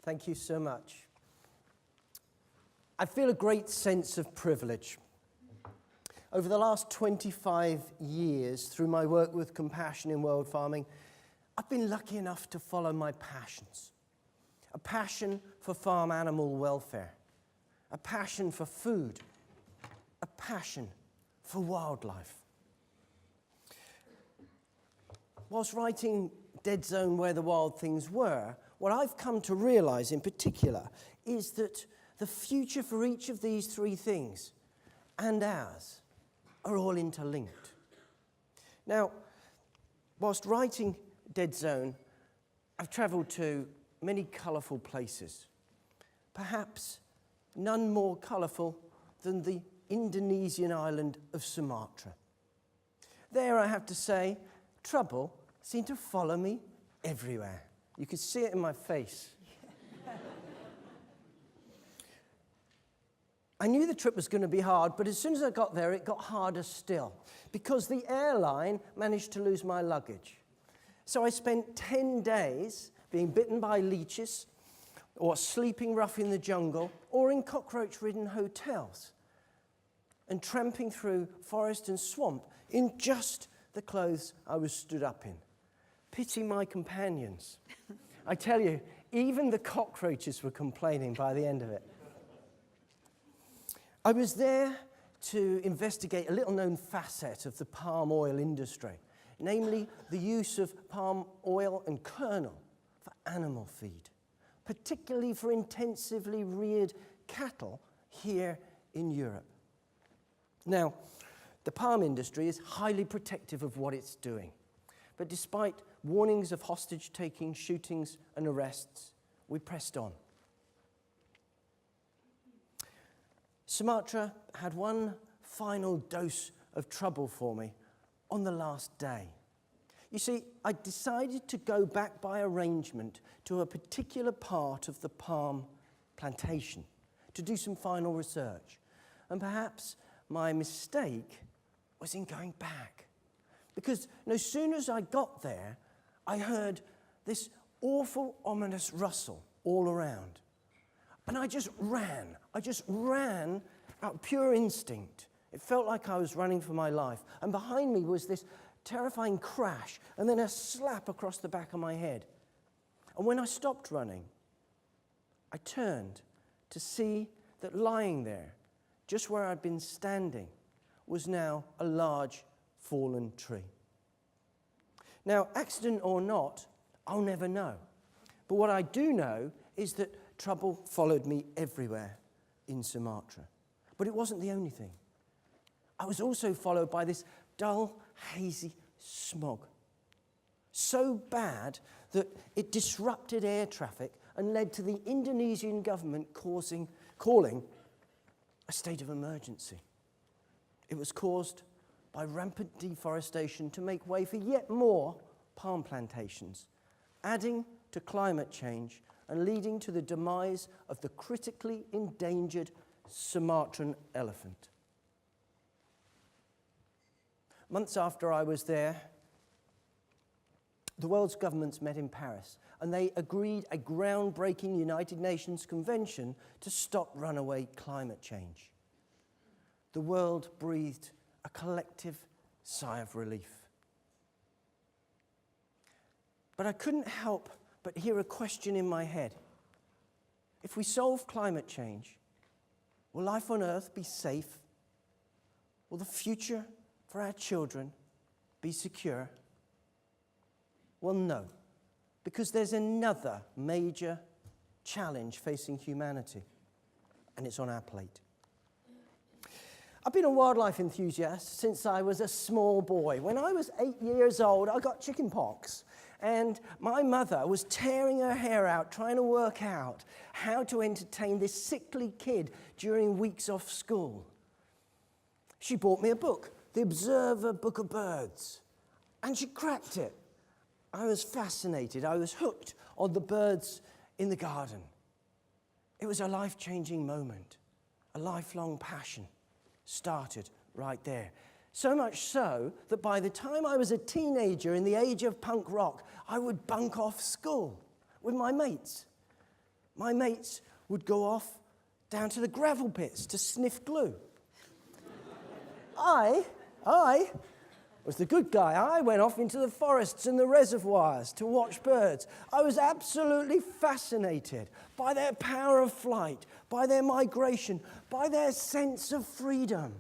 Thank you so much. I feel a great sense of privilege. Over the last 25 years, through my work with compassion in world farming, I've been lucky enough to follow my passions. A passion for farm animal welfare, a passion for food, a passion for wildlife. Whilst writing Dead Zone Where the Wild Things Were, what I've come to realize in particular is that the future for each of these three things, and ours, are all interlinked. Now, whilst writing Dead Zone, I've traveled to many colourful places, perhaps none more colourful than the Indonesian island of Sumatra. There, I have to say, trouble seemed to follow me everywhere. You could see it in my face. I knew the trip was going to be hard, but as soon as I got there, it got harder still, because the airline managed to lose my luggage. So I spent 10 days being bitten by leeches, or sleeping rough in the jungle, or in cockroach-ridden hotels, and tramping through forest and swamp in just the clothes I was stood up in. Pity my companions. I tell you, even the cockroaches were complaining by the end of it. I was there to investigate a little-known facet of the palm oil industry, namely the use of palm oil and kernel for animal feed, particularly for intensively reared cattle here in Europe. Now, the palm industry is highly protective of what it's doing, but despite warnings of hostage-taking, shootings, and arrests, we pressed on. Sumatra had one final dose of trouble for me on the last day. You see, I decided to go back by arrangement to a particular part of the palm plantation to do some final research. And perhaps my mistake was in going back. Because no sooner as I got there, I heard this awful, ominous rustle all around. And I just ran out of pure instinct. It felt like I was running for my life. And behind me was this terrifying crash, and then a slap across the back of my head. And when I stopped running, I turned to see that lying there, just where I'd been standing, was now a large fallen tree. Now, accident or not, I'll never know. But what I do know is that trouble followed me everywhere in Sumatra. But it wasn't the only thing. I was also followed by this dull, hazy smog. So bad that it disrupted air traffic and led to the Indonesian government calling a state of emergency. It was caused by rampant deforestation to make way for yet more palm plantations, adding to climate change and leading to the demise of the critically endangered Sumatran elephant. Months after I was there, the world's governments met in Paris, and they agreed a groundbreaking United Nations convention to stop runaway climate change. The world breathed a collective sigh of relief. But I couldn't help but hear a question in my head. If we solve climate change, will life on Earth be safe? Will the future for our children be secure? Well, no, because there's another major challenge facing humanity, and it's on our plate. I've been a wildlife enthusiast since I was a small boy. When I was 8 years old, I got chicken pox. And my mother was tearing her hair out trying to work out how to entertain this sickly kid during weeks off school. She bought me a book, The Observer Book of Birds, and she cracked it. I was fascinated. I was hooked on the birds in the garden. It was a life-changing moment. A lifelong passion started right there. So much so that by the time I was a teenager in the age of punk rock, I would bunk off school with my mates. my mates would go off down to the gravel pits to sniff glue. I was the good guy. I went off into the forests and the reservoirs to watch birds. I was absolutely fascinated by their power of flight, by their migration, by their sense of freedom.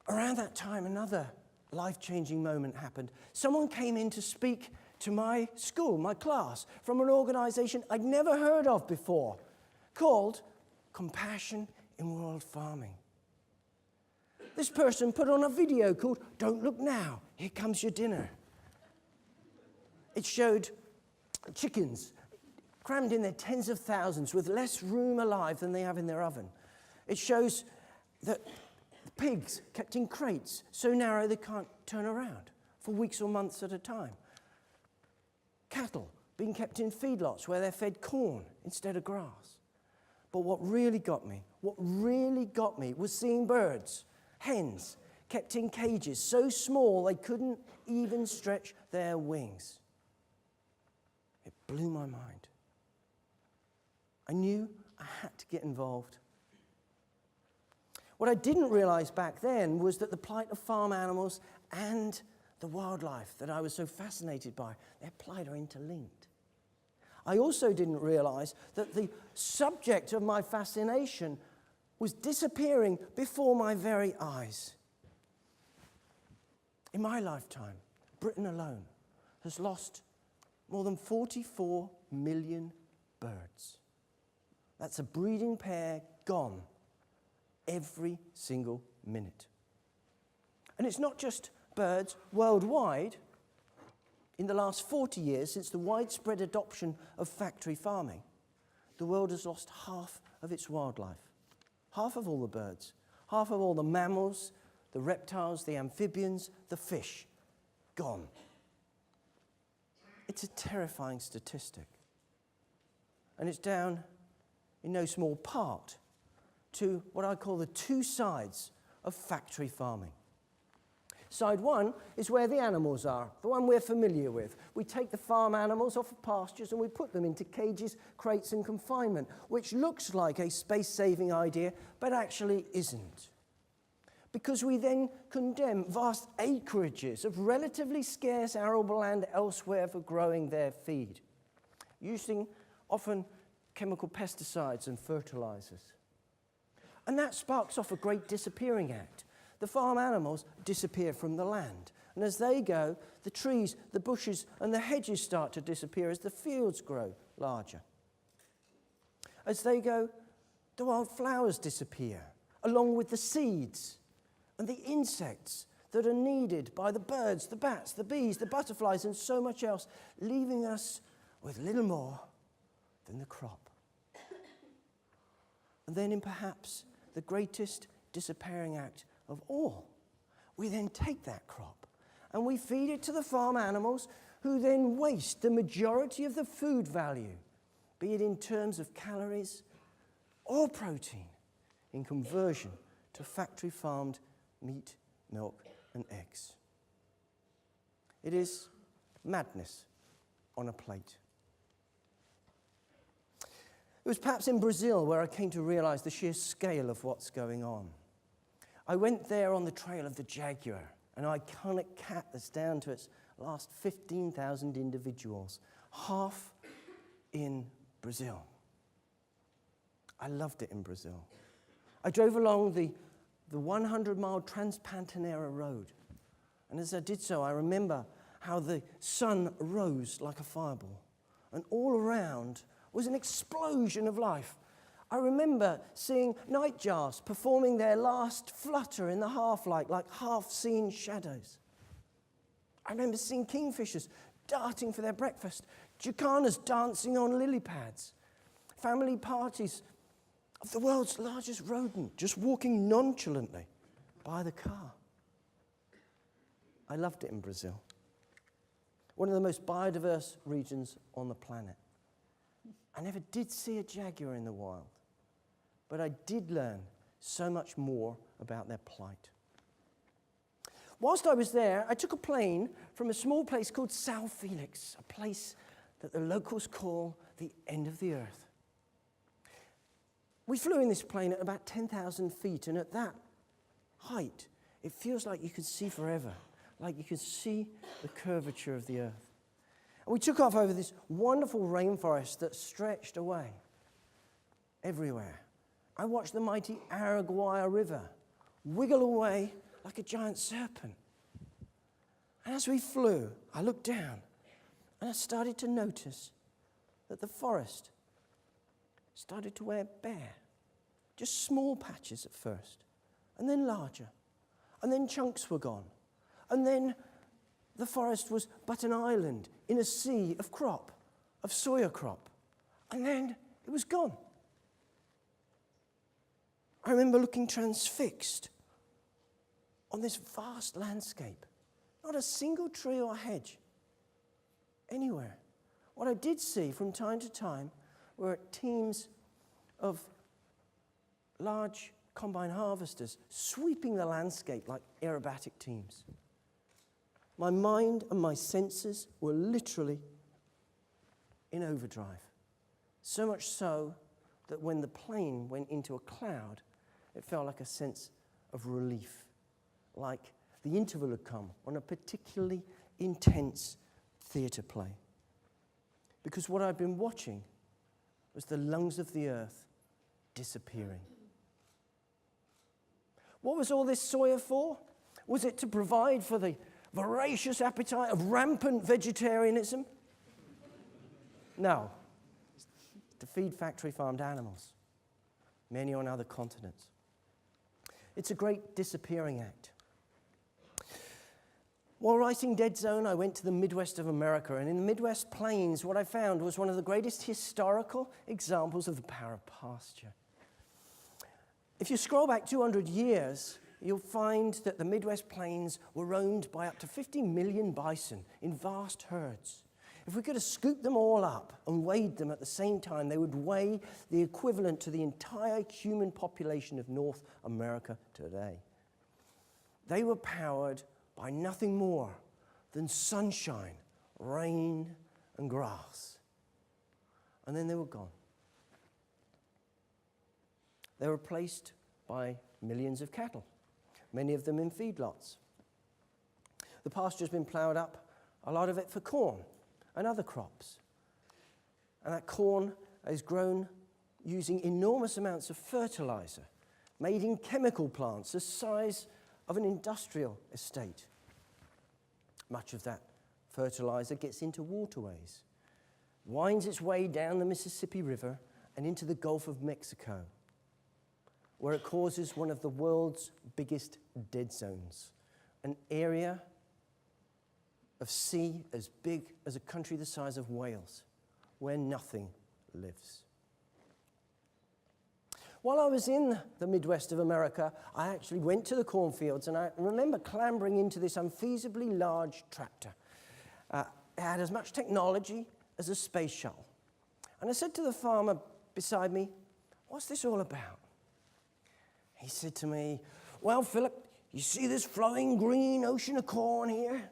Around that time, another life-changing moment happened. Someone came in to speak to my school, my class, from an organization I'd never heard of before, called Compassion in World Farming. This person put on a video called Don't Look Now, Here Comes Your Dinner. It showed chickens crammed in their tens of thousands with less room alive than they have in their oven. It shows that pigs kept in crates so narrow they can't turn around for weeks or months at a time. Cattle being kept in feedlots where they're fed corn instead of grass. But what really got me was seeing birds, hens, kept in cages so small they couldn't even stretch their wings. It blew my mind. I knew I had to get involved. What I didn't realize back then was that the plight of farm animals and the wildlife that I was so fascinated by, their plight are interlinked. I also didn't realize that the subject of my fascination was disappearing before my very eyes. In my lifetime, Britain alone has lost more than 44 million birds. That's a breeding pair gone every single minute. And it's not just birds worldwide. In the last 40 years, since the widespread adoption of factory farming, the world has lost half of its wildlife. Half of all the birds, half of all the mammals, the reptiles, the amphibians, the fish, gone. It's a terrifying statistic. And it's down in no small part to what I call the two sides of factory farming. Side one is where the animals are, the one we're familiar with. We take the farm animals off of pastures and we put them into cages, crates and confinement, which looks like a space-saving idea, but actually isn't. Because we then condemn vast acreages of relatively scarce arable land elsewhere for growing their feed, using often chemical pesticides and fertilizers. And that sparks off a great disappearing act. The farm animals disappear from the land. And as they go, the trees, the bushes, and the hedges start to disappear as the fields grow larger. As they go, the wild flowers disappear, along with the seeds and the insects that are needed by the birds, the bats, the bees, the butterflies, and so much else, leaving us with little more than the crop. And then in perhaps the greatest disappearing act of all, we then take that crop and we feed it to the farm animals who then waste the majority of the food value, be it in terms of calories or protein, in conversion to factory-farmed meat, milk, and eggs. It is madness on a plate. It was perhaps in Brazil where I came to realize the sheer scale of what's going on. I went there on the trail of the jaguar, an iconic cat that's down to its last 15,000 individuals, half in Brazil. I loved it in Brazil. I drove along the 100-mile Trans-Pantaneira Road, and as I did so, I remember how the sun rose like a fireball, and all around was an explosion of life. I remember seeing nightjars performing their last flutter in the half-light, like half-seen shadows. I remember seeing kingfishers darting for their breakfast, jacanas dancing on lily pads, family parties of the world's largest rodent just walking nonchalantly by the car. I loved it in Brazil, one of the most biodiverse regions on the planet. I never did see a jaguar in the wild, but I did learn so much more about their plight. Whilst I was there, I took a plane from a small place called São Félix, a place that the locals call the end of the earth. We flew in this plane at about 10,000 feet, and at that height, it feels like you can see forever, like you can see the curvature of the earth. And we took off over this wonderful rainforest that stretched away everywhere. I watched the mighty Araguaia River wiggle away like a giant serpent. And as we flew, I looked down and I started to notice that the forest started to wear bare. Just small patches at first, and then larger, and then chunks were gone. And then the forest was but an island in a sea of crop, of soya crop. And then it was gone. I remember looking transfixed on this vast landscape. Not a single tree or hedge anywhere. What I did see from time to time were teams of large combine harvesters sweeping the landscape like aerobatic teams. My mind and my senses were literally in overdrive. So much so that when the plane went into a cloud, it felt like a sense of relief, like the interval had come on a particularly intense theatre play. Because what I'd been watching was the lungs of the earth disappearing. What was all this soya for? Was it to provide for the voracious appetite of rampant vegetarianism? No. It's to feed factory farmed animals, many on other continents. It's a great disappearing act. While writing Dead Zone, I went to the Midwest of America, and in the Midwest Plains, what I found was one of the greatest historical examples of the power of pasture. If you scroll back 200 years, you'll find that the Midwest Plains were roamed by up to 50 million bison in vast herds. If we could have scooped them all up and weighed them at the same time, they would weigh the equivalent to the entire human population of North America today. They were powered by nothing more than sunshine, rain, and grass. And then they were gone. They were replaced by millions of cattle, many of them in feedlots. The pasture's been ploughed up, a lot of it for corn and other crops. And that corn is grown using enormous amounts of fertilizer, made in chemical plants the size of an industrial estate. Much of that fertilizer gets into waterways, winds its way down the Mississippi River and into the Gulf of Mexico, where it causes one of the world's biggest dead zones, an area of sea as big as a country the size of Wales, where nothing lives. While I was in the Midwest of America, I actually went to the cornfields, and I remember clambering into this unfeasibly large tractor. It had as much technology as a space shuttle. And I said to the farmer beside me, "What's this all about?" He said to me, "Well, Philip, you see this flowing green ocean of corn here?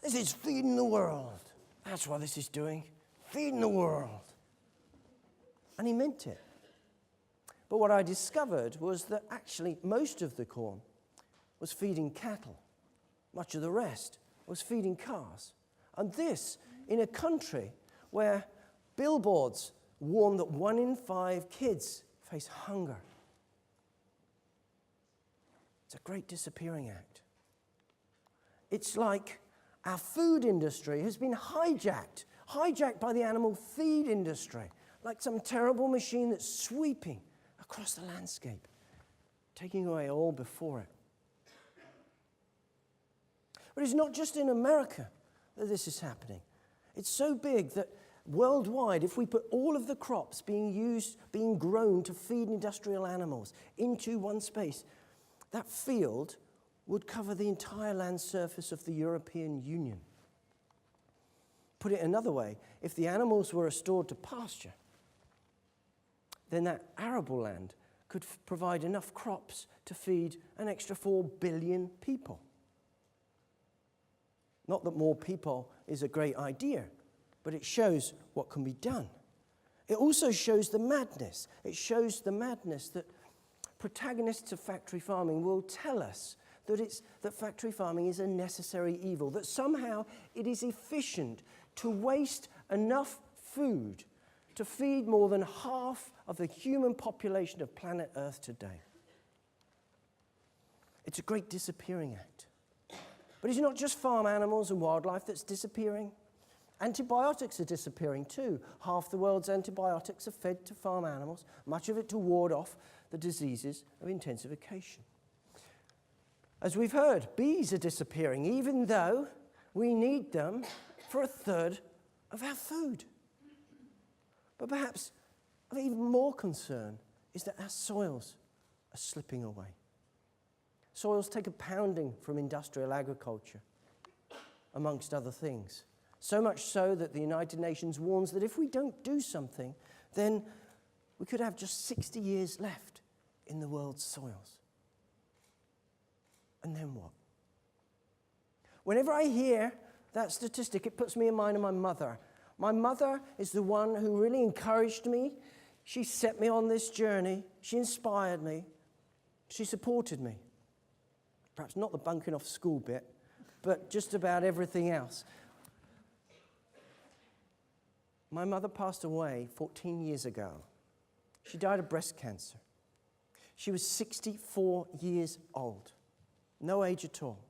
This is feeding the world. That's what this is doing, feeding the world." And he meant it. But what I discovered was that actually most of the corn was feeding cattle. Much of the rest was feeding cars. And this in a country where billboards warn that 1 in 5 kids face hunger. It's a great disappearing act. It's like our food industry has been hijacked by the animal feed industry, like some terrible machine that's sweeping across the landscape, taking away all before it. But it's not just in America that this is happening. It's so big that worldwide, if we put all of the crops being grown to feed industrial animals into one space, that field would cover the entire land surface of the European Union. Put it another way, if the animals were restored to pasture, then that arable land could provide enough crops to feed an extra 4 billion people. Not that more people is a great idea, but it shows what can be done. It also shows the madness. It shows the madness that protagonists of factory farming will tell us that factory farming is a necessary evil, that somehow it is efficient to waste enough food to feed more than half of the human population of planet Earth today. It's a great disappearing act. But it's not just farm animals and wildlife that's disappearing. Antibiotics are disappearing too. Half the world's antibiotics are fed to farm animals, much of it to ward off the diseases of intensification. As we've heard, bees are disappearing, even though we need them for a third of our food. But perhaps of even more concern is that our soils are slipping away. Soils take a pounding from industrial agriculture, amongst other things. So much so that the United Nations warns that if we don't do something, then we could have just 60 years left in the world's soils. And then what? Whenever I hear that statistic, it puts me in mind of my mother. My mother is the one who really encouraged me. She set me on this journey. She inspired me. She supported me. Perhaps not the bunking off school bit, but just about everything else. My mother passed away 14 years ago. She died of breast cancer. She was 64 years old. No age at all.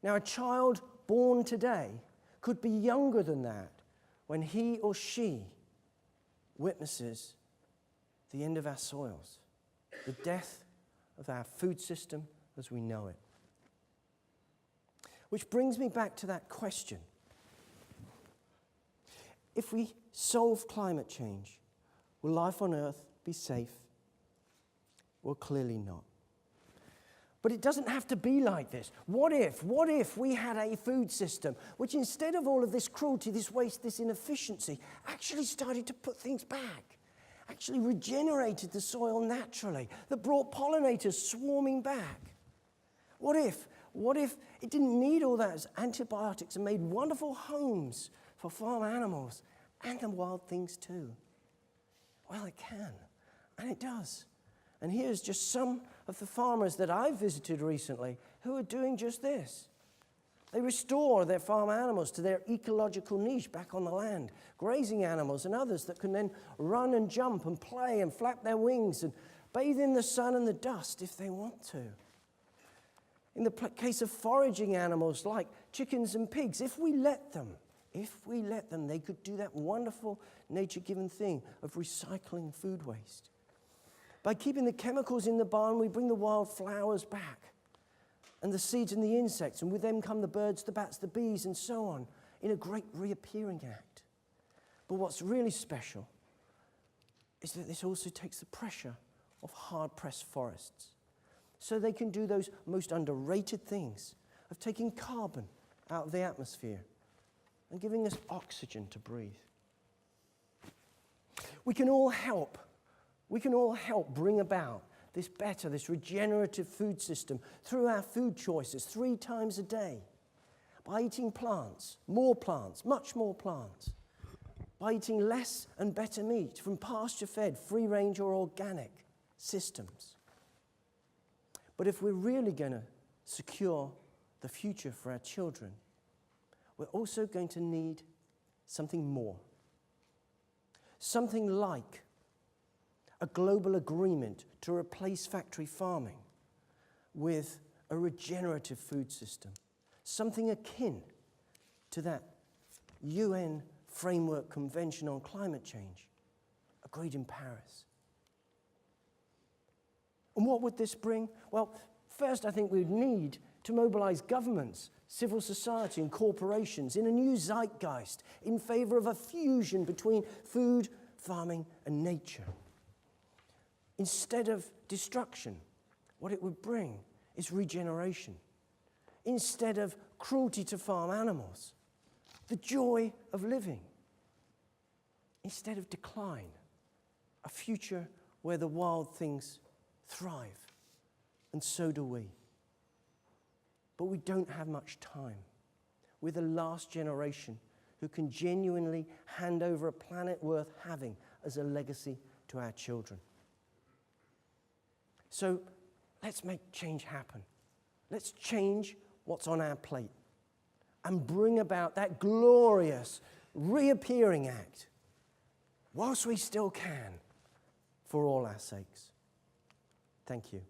Now, a child born today could be younger than that when he or she witnesses the end of our soils, the death of our food system as we know it. Which brings me back to that question. If we solve climate change, will life on Earth be safe? Well, clearly not. But it doesn't have to be like this. What if we had a food system which, instead of all of this cruelty, this waste, this inefficiency, actually started to put things back, actually regenerated the soil naturally, that brought pollinators swarming back? What if it didn't need all those antibiotics and made wonderful homes for farm animals and the wild things too? Well, it can, and it does. And here's just some of the farmers that I've visited recently who are doing just this. They restore their farm animals to their ecological niche back on the land, grazing animals and others that can then run and jump and play and flap their wings and bathe in the sun and the dust if they want to. In the case of foraging animals like chickens and pigs, if we let them, they could do that wonderful nature-given thing of recycling food waste. By keeping the chemicals in the barn, we bring the wild flowers back, and the seeds and the insects, and with them come the birds, the bats, the bees, and so on, in a great reappearing act. But what's really special is that this also takes the pressure off hard-pressed forests, so they can do those most underrated things of taking carbon out of the atmosphere and giving us oxygen to breathe. We can all help bring about this better, this regenerative food system through our food choices 3 times a day, by eating plants, much more plants, by eating less and better meat from pasture-fed, free-range or organic systems. But if we're really going to secure the future for our children, we're also going to need something more. Something like a global agreement to replace factory farming with a regenerative food system. Something akin to that UN Framework Convention on Climate Change, agreed in Paris. And what would this bring? Well, first I think we'd need to mobilize governments, civil society and corporations in a new zeitgeist in favor of a fusion between food, farming and nature. Instead of destruction, what it would bring is regeneration. Instead of cruelty to farm animals, the joy of living. Instead of decline, a future where the wild things thrive, and so do we. But we don't have much time. We're the last generation who can genuinely hand over a planet worth having as a legacy to our children. So let's make change happen. Let's change what's on our plate and bring about that glorious reappearing act whilst we still can, for all our sakes. Thank you.